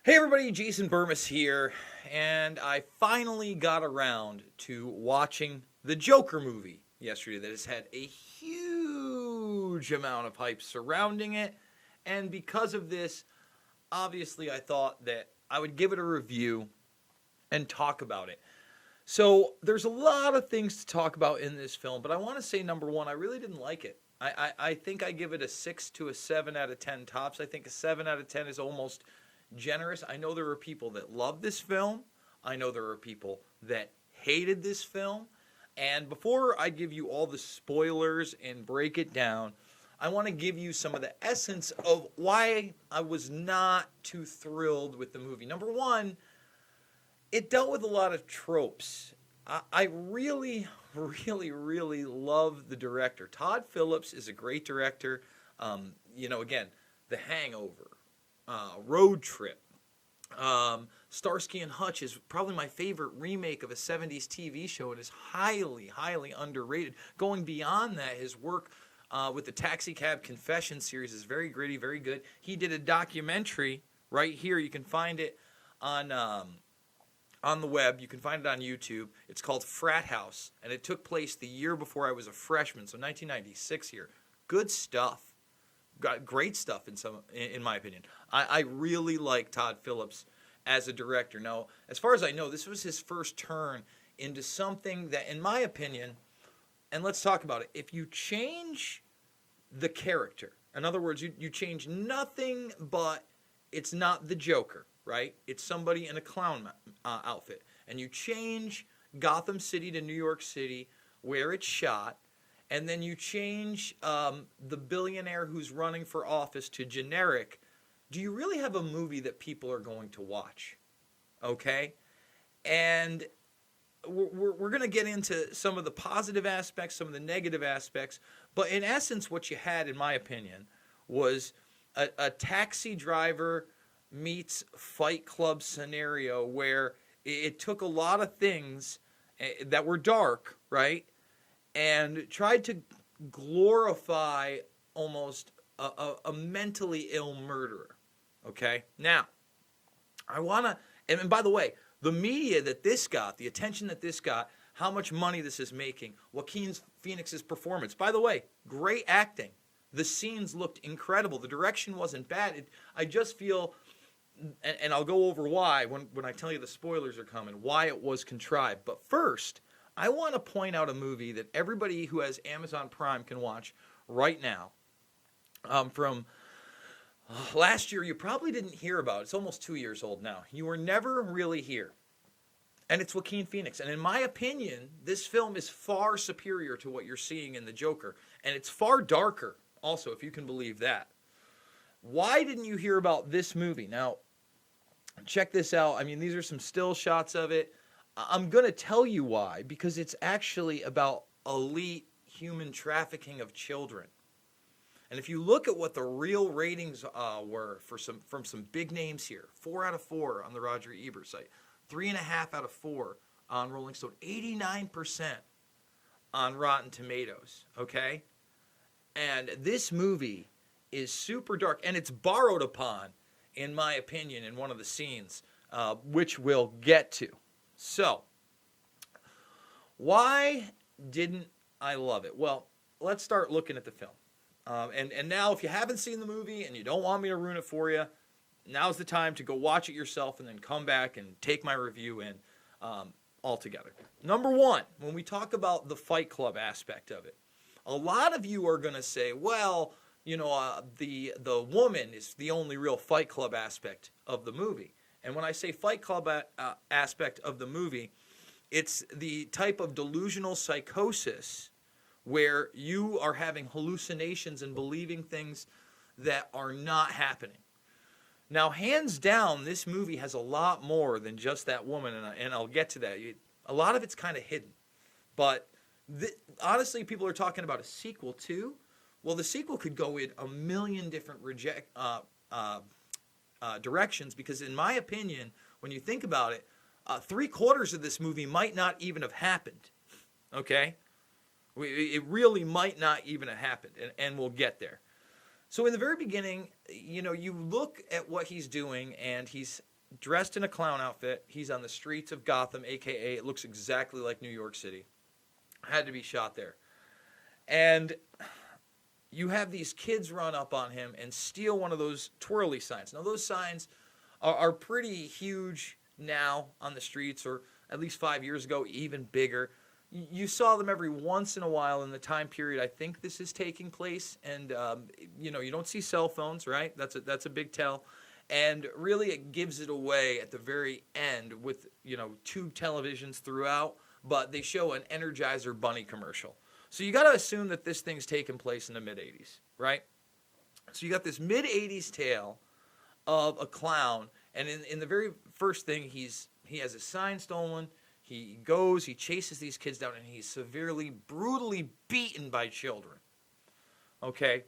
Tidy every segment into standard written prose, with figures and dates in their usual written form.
Hey everybody, Jason Burmis here, and I finally got around to watching the Joker movie yesterday that has had a huge amount of hype surrounding it, and because of this, obviously I thought that I would give it a review and talk about it. So there's a lot of things to talk about in this film, but I want to say number one, I really didn't like it. I think I give it a 6 to a 7 out of 10 tops. I think a 7 out of 10 is almost generous. I know there are people that love this film. I know there are people that hated this film. And before I give you all the spoilers and break it down, I want to give you some of the essence of why I was not too thrilled with the movie. Number one, it dealt with a lot of tropes. I really, really love the director. Todd Phillips is a great director. Again, The Hangover, Road Trip, Starsky and Hutch is probably my favorite remake of a 70s TV show and is highly underrated. Going beyond that, his work with the Taxi Cab Confessions series is very gritty, very good. He did a documentary right here. You can find it on the web. You can find it on YouTube. It's called Frat House, and it took place the year before I was a freshman, so 1996 here. Good stuff. Got great stuff in my opinion. I really like Todd Phillips as a director. Now, as far as I know, this was his first turn into something that, in my opinion, and let's talk about it, if you change the character, in other words, you change nothing but it's not the Joker, right? It's somebody in a clown outfit. And you change Gotham City to New York City where it's shot, and then you change the billionaire who's running for office to generic, do you really have a movie that people are going to watch? Okay? And we're going to get into some of the positive aspects, some of the negative aspects, but in essence, what you had, in my opinion, was a taxi driver meets Fight Club scenario where it took a lot of things that were dark, right? And tried to glorify almost a mentally ill murderer. Okay? Now, I want to, and by the way, the media that this got, the attention that this got, how much money this is making, Joaquin Phoenix's performance. By the way, great acting. The scenes looked incredible. The direction wasn't bad. I just feel, and I'll go over why when I tell you the spoilers are coming, why it was contrived. But first, I want to point out a movie that everybody who has Amazon Prime can watch right now. From last year, you probably didn't hear about. It's almost 2 years old now. You Were Never Really Here. And it's Joaquin Phoenix. And in my opinion, this film is far superior to what you're seeing in The Joker. And it's far darker also, if you can believe that. Why didn't you hear about this movie? Now, check this out. I mean, these are some still shots of it. I'm going to tell you why, because it's actually about elite human trafficking of children. And if you look at what the real ratings were from some big names here, 4 out of 4 on the Roger Ebert site, 3.5 out of 4 on Rolling Stone, 89% on Rotten Tomatoes, okay? And this movie is super dark, and it's borrowed upon, in my opinion, in one of the scenes, which we'll get to. So, why didn't I love it? Well, let's start looking at the film. And now, if you haven't seen the movie and you don't want me to ruin it for you, now's the time to go watch it yourself and then come back and take my review in altogether. Number one, when we talk about the Fight Club aspect of it, a lot of you are going to say, well, the woman is the only real Fight Club aspect of the movie. And when I say Fight Club aspect of the movie, it's the type of delusional psychosis where you are having hallucinations and believing things that are not happening. Now, hands down, this movie has a lot more than just that woman, and I'll get to that. A lot of it's kind of hidden. But honestly, people are talking about a sequel too. Well, the sequel could go in a million different directions because, in my opinion, when you think about it, 3/4 of this movie might not even have happened. Okay? It really might not even have happened, and we'll get there. So in the very beginning, you look at what he's doing, and he's dressed in a clown outfit. He's on the streets of Gotham, aka it looks exactly like New York City. Had to be shot there. And you have these kids run up on him and steal one of those twirly signs. Now, those signs are pretty huge now on the streets, or at least 5 years ago, even bigger. You saw them every once in a while in the time period I think this is taking place. And, you don't see cell phones, right? That's a big tell. And really it gives it away at the very end with, tube televisions throughout. But they show an Energizer Bunny commercial. So you got to assume that this thing's taking place in the mid-'80s, right? So you got this mid-'80s tale of a clown, and in the very first thing, he has a sign stolen. He chases these kids down, and he's severely, brutally beaten by children. Okay?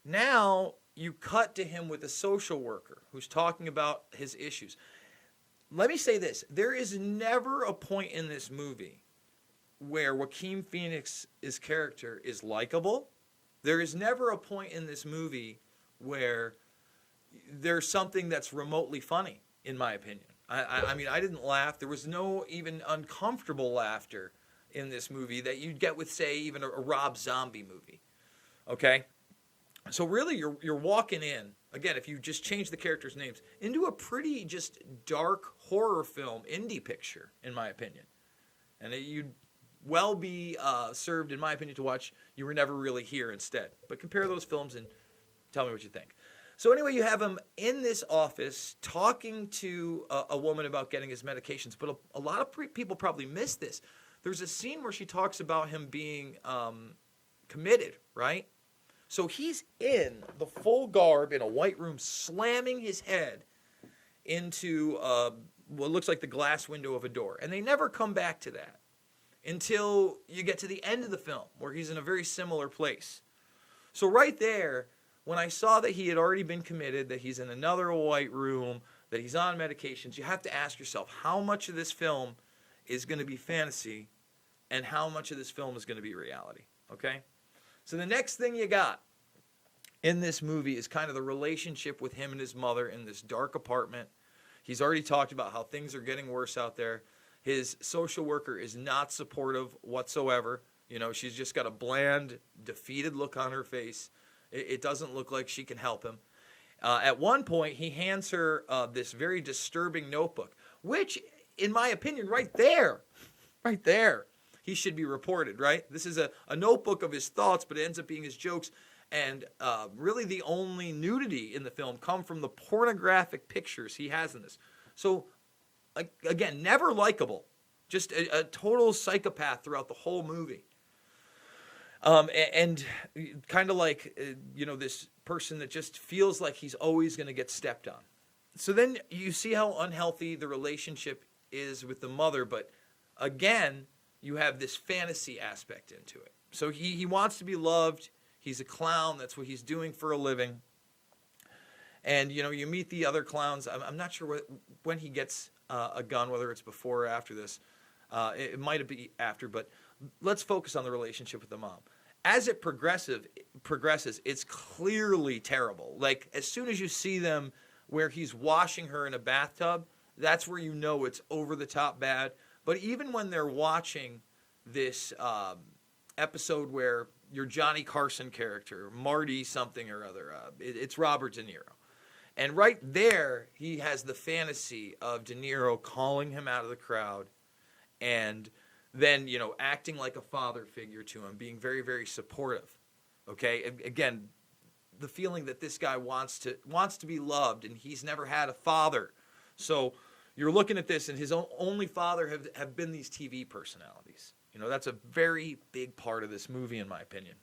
Now you cut to him with a social worker who's talking about his issues. Let me say this. There is never a point in this movie where Joaquin Phoenix's character is likable. There is never a point in this movie where there's something that's remotely funny, in my opinion. I mean, I didn't laugh. There was no even uncomfortable laughter in this movie that you'd get with, say, even a Rob Zombie movie. Okay? So really, you're walking in, again, if you just change the characters' names, into a pretty just dark horror film indie picture, in my opinion. And you'd well be served, in my opinion, to watch You Were Never Really Here instead. But compare those films and tell me what you think. So anyway, you have him in this office talking to a woman about getting his medications. But a lot of people probably miss this. There's a scene where she talks about him being committed, right? So he's in the full garb in a white room, slamming his head into what looks like the glass window of a door. And they never come back to that until you get to the end of the film, where he's in a very similar place. So right there, when I saw that he had already been committed, that he's in another white room, that he's on medications, you have to ask yourself, how much of this film is going to be fantasy and how much of this film is going to be reality, okay? So the next thing you got in this movie is kind of the relationship with him and his mother in this dark apartment. He's already talked about how things are getting worse out there. His social worker is not supportive whatsoever. She's just got a bland, defeated look on her face. It doesn't look like she can help him. At one point, he hands her this very disturbing notebook, which, in my opinion, right there, he should be reported, right? This is a notebook of his thoughts, but it ends up being his jokes. And really the only nudity in the film come from the pornographic pictures he has in this. So, again, never likable. Just a total psychopath throughout the whole movie. And kind of like, this person that just feels like he's always going to get stepped on. So then you see how unhealthy the relationship is with the mother, but again, you have this fantasy aspect into it. So he wants to be loved. He's a clown. That's what he's doing for a living. And, you meet the other clowns. I'm not sure when he gets a gun, whether it's before or after this. It might be after, but let's focus on the relationship with the mom. As it progresses, it's clearly terrible. Like, as soon as you see them where he's washing her in a bathtub, that's where you know it's over the top bad. But even when they're watching this episode where your Johnny Carson character, Marty something or other, it's Robert De Niro. And right there, he has the fantasy of De Niro calling him out of the crowd and then, acting like a father figure to him, being very, very supportive. Okay? Again, the feeling that this guy wants to be loved, and he's never had a father. So you're looking at this, and his only father have been these TV personalities. That's a very big part of this movie, in my opinion.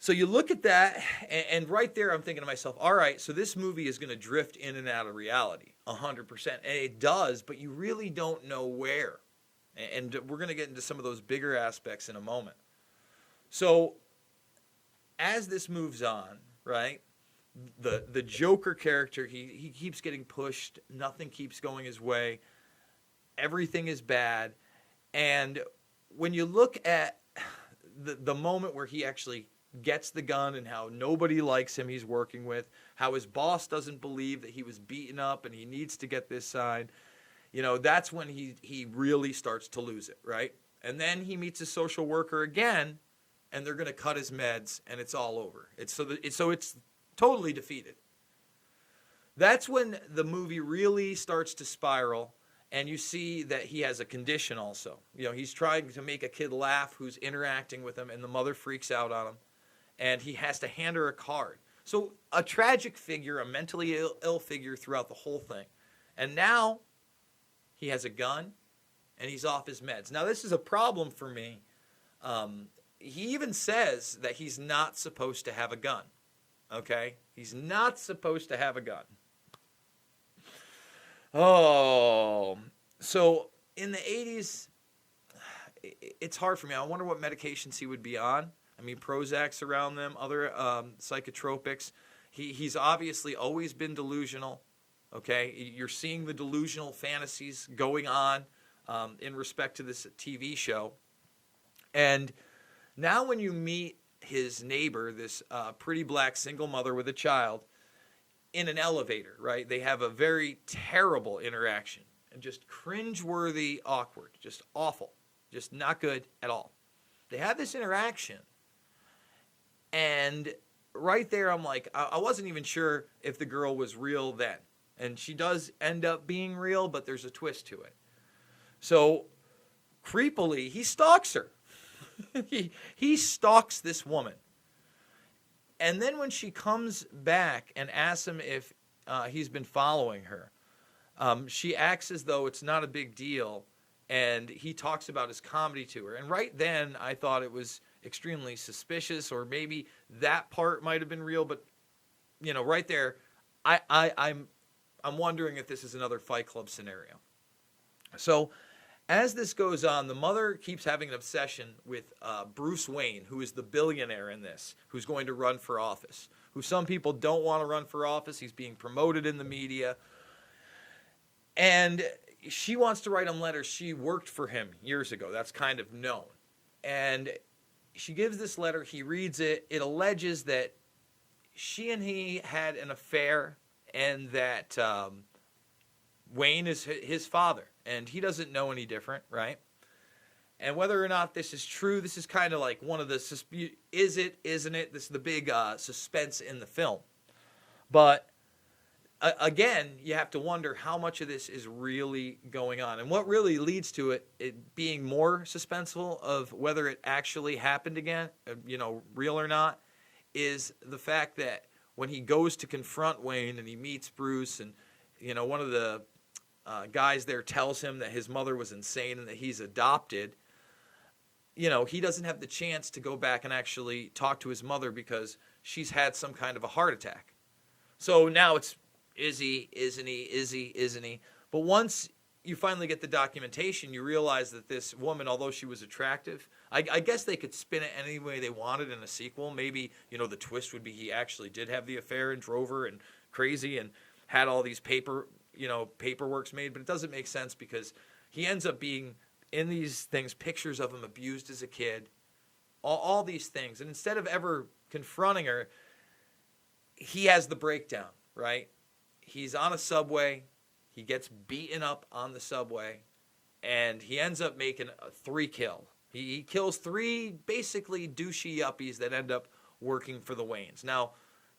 So you look at that, and right there I'm thinking to myself, all right, so this movie is going to drift in and out of reality, 100%. And it does, but you really don't know where. And we're going to get into some of those bigger aspects in a moment. So as this moves on, right, the Joker character, he keeps getting pushed. Nothing keeps going his way. Everything is bad. And when you look at the moment where he actually gets the gun and how nobody likes him he's working with, how his boss doesn't believe that he was beaten up and he needs to get this signed. That's when he really starts to lose it, right? And then he meets a social worker again, and they're going to cut his meds, and it's all over. It's totally defeated. That's when the movie really starts to spiral, and you see that he has a condition also. He's trying to make a kid laugh who's interacting with him, and the mother freaks out on him, and he has to hand her a card. So a tragic figure, a mentally ill figure throughout the whole thing. And now he has a gun, and he's off his meds. Now, this is a problem for me. He even says that he's not supposed to have a gun. Okay? He's not supposed to have a gun. Oh, so in the 80s, it's hard for me. I wonder what medications he would be on. I mean, Prozac's around them, other psychotropics. He's obviously always been delusional. Okay, you're seeing the delusional fantasies going on in respect to this TV show. And now when you meet his neighbor, this pretty black single mother with a child, in an elevator, right? They have a very terrible interaction and just cringeworthy, awkward, just awful, just not good at all. They have this interaction, and right there I'm like, I wasn't even sure if the girl was real then. And she does end up being real, but there's a twist to it. So, creepily, he stalks her. he stalks this woman. And then when she comes back and asks him if he's been following her, she acts as though it's not a big deal, and he talks about his comedy to her. And right then, I thought it was extremely suspicious, or maybe that part might have been real, but, right there, I'm wondering if this is another Fight Club scenario. So, as this goes on, the mother keeps having an obsession with Bruce Wayne, who is the billionaire in this, who's going to run for office, who some people don't want to run for office. He's being promoted in the media. And she wants to write him letters. She worked for him years ago. That's kind of known. And she gives this letter. He reads it. It alleges that she and he had an affair, and that Wayne is his father, and he doesn't know any different, right? And whether or not this is true, this is kind of like one of the is it, isn't it? This is the big suspense in the film. But again, you have to wonder how much of this is really going on, and what really leads to it being more suspenseful of whether it actually happened again, real or not, is the fact that when he goes to confront Wayne and he meets Bruce, and one of the guys there tells him that his mother was insane and that he's adopted, he doesn't have the chance to go back and actually talk to his mother because she's had some kind of a heart attack. So now it's, is he, isn't he, is he, isn't he? But once you finally get the documentation, you realize that this woman, although she was attractive, I guess they could spin it any way they wanted in a sequel. Maybe, the twist would be he actually did have the affair and drove her and crazy and had all these paperworks made. But it doesn't make sense because he ends up being, in these things, pictures of him abused as a kid, all these things. And instead of ever confronting her, he has the breakdown, right? He's on a subway. He gets beaten up on the subway, and he ends up making a 3 kill. He kills 3 basically douchey yuppies that end up working for the Waynes. Now,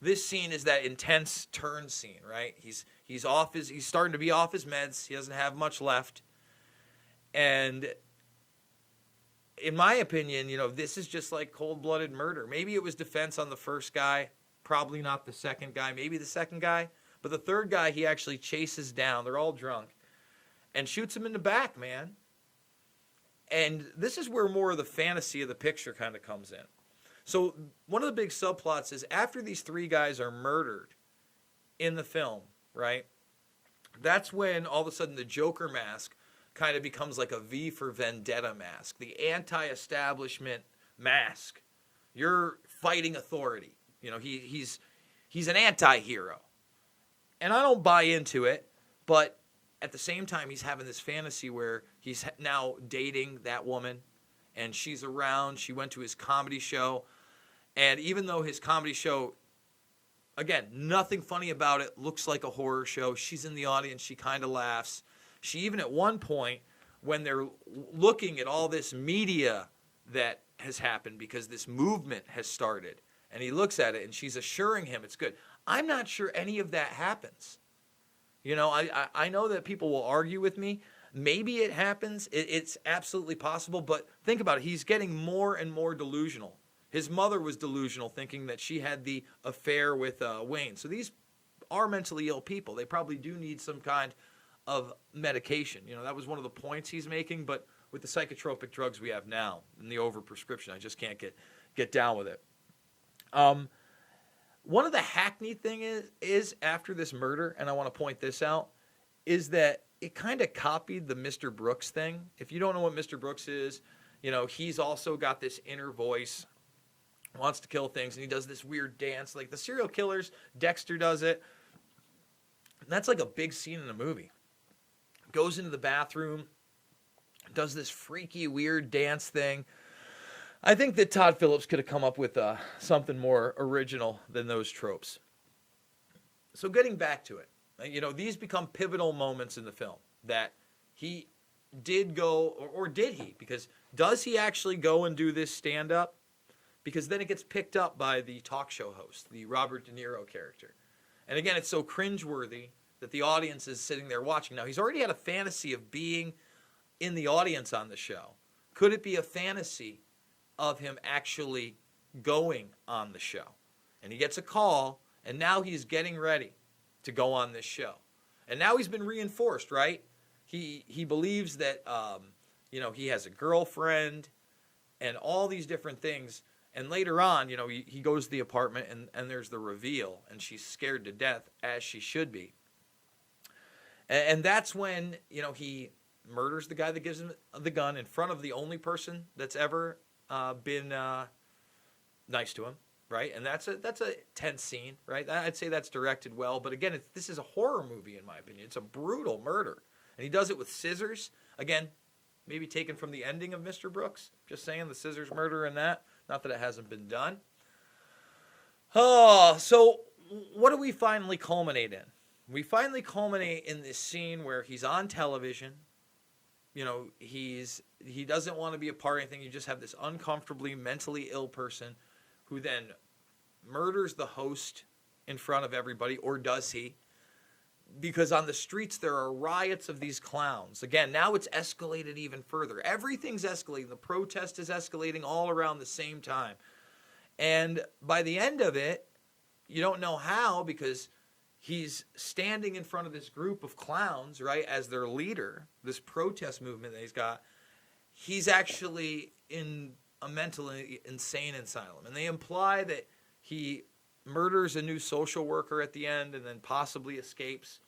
this scene is that intense turn scene, right? He's starting to be off his meds. He doesn't have much left. And in my opinion, this is just like cold-blooded murder. Maybe it was defense on the first guy, probably not the second guy, maybe the second guy. But the third guy he actually chases down. They're all drunk. And shoots him in the back, man. And this is where more of the fantasy of the picture kind of comes in. So one of the big subplots is after these 3 guys are murdered in the film, right? That's when all of a sudden the Joker mask kind of becomes like a V for Vendetta mask. The anti-establishment mask. You're fighting authority. He's an anti-hero. And I don't buy into it, but at the same time, he's having this fantasy where he's now dating that woman, and she's around. She went to his comedy show, And even though his comedy show, again, nothing funny about it, looks like a horror show, she's in the audience, she kind of laughs. She even at one point, when they're looking at all this media that has happened because this movement has started, and he looks at it and she's assuring him it's good. I'm not sure any of that happens. You know, I know that people will argue with me. Maybe it happens. It's absolutely possible. But think about it. He's getting more and more delusional. His mother was delusional, thinking that she had the affair with Wayne. So these are mentally ill people. They probably do need some kind of medication. You know, that was one of the points he's making. But with the psychotropic drugs we have now and the overprescription, I just can't get down with it. One of the hackney thing is after this murder, and I want to point this out, is that it kind of copied the Mr. Brooks thing. If you don't know what Mr. Brooks is, you know, he's also got this inner voice, wants to kill things, and he does this weird dance. Like the serial killers, Dexter does it. And that's like a big scene in the movie. Goes into the bathroom, does this freaky, weird dance thing. I think that Todd Phillips could have come up with something more original than those tropes. So getting back to it, you know, these become pivotal moments in the film that he did go, or did he? Because does he actually go and do this stand-up? Because then it gets picked up by the talk show host, the Robert De Niro character. And again, it's so cringeworthy that the audience is sitting there watching. Now, he's already had a fantasy of being in the audience on the show. Could it be a fantasy of him actually going on the show? And he gets a call, and now he's getting ready to go on this show. And now he's been reinforced, right? He believes that, you know, he has a girlfriend and all these different things. And later on, you know, he goes to the apartment, and there's the reveal, and she's scared to death, as she should be. And that's when, you know, he murders the guy that gives him the gun in front of the only person that's ever been nice to him, right? And that's a tense scene, right? I'd say that's directed well, but again, this is a horror movie in my opinion. It's a brutal murder, and he does it with scissors. Again, maybe taken from the ending of Mr. Brooks. Just saying, the scissors murder and that. Not that it hasn't been done. Oh, so what do we finally culminate in? We finally culminate in this scene where he's on television. You know, he doesn't want to be a part of anything. You just have this uncomfortably mentally ill person who then murders the host in front of everybody, or does he? Because on the streets there are riots of these clowns. Again, now it's escalated even further. Everything's escalating. The protest is escalating all around the same time. And by the end of it, you don't know how, because he's standing in front of this group of clowns, right, as their leader, this protest movement that he's got. He's actually in a mentally insane asylum. And they imply that he murders a new social worker at the end and then possibly escapes.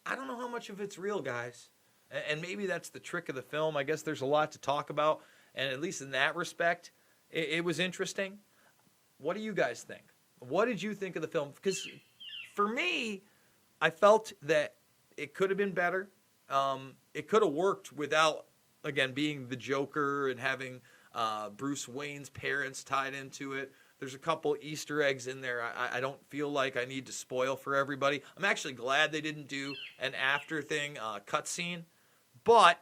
I don't know how much of it's real, guys. And maybe that's the trick of the film. I guess there's a lot to talk about. And at least in that respect, it was interesting. What do you guys think? What did you think of the film? Because for me, I felt that it could have been better. It could have worked without, again, being the Joker and having Bruce Wayne's parents tied into it. There's a couple Easter eggs in there I don't feel like I need to spoil for everybody. I'm actually glad they didn't do an after thing cutscene. But,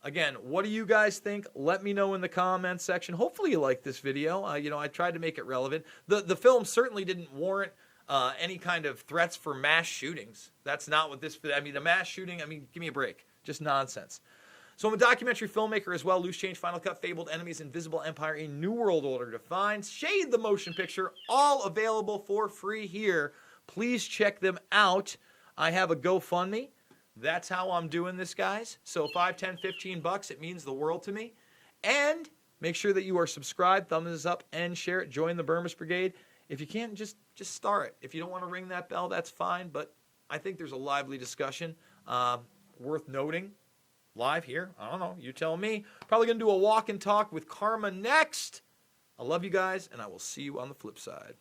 again, what do you guys think? Let me know in the comments section. Hopefully you like this video. You know, I tried to make it relevant. The film certainly didn't warrant any kind of threats for mass shootings. That's not what this... I mean, the mass shooting, I mean, give me a break. Just nonsense. So I'm a documentary filmmaker as well. Loose Change, Final Cut, Fabled Enemies, Invisible Empire, A New World Order Defined, Shade the Motion Picture, all available for free here. Please check them out. I have a GoFundMe. That's how I'm doing this, guys. So $5, $10, $15, it means the world to me. And make sure that you are subscribed, thumbs up, and share it. Join the Burmis Brigade. If you can't, just star it. If you don't want to ring that bell, that's fine. But I think there's a lively discussion worth noting. Live here. I don't know. You tell me. Probably going to do a walk and talk with Karma next. I love you guys, and I will see you on the flip side.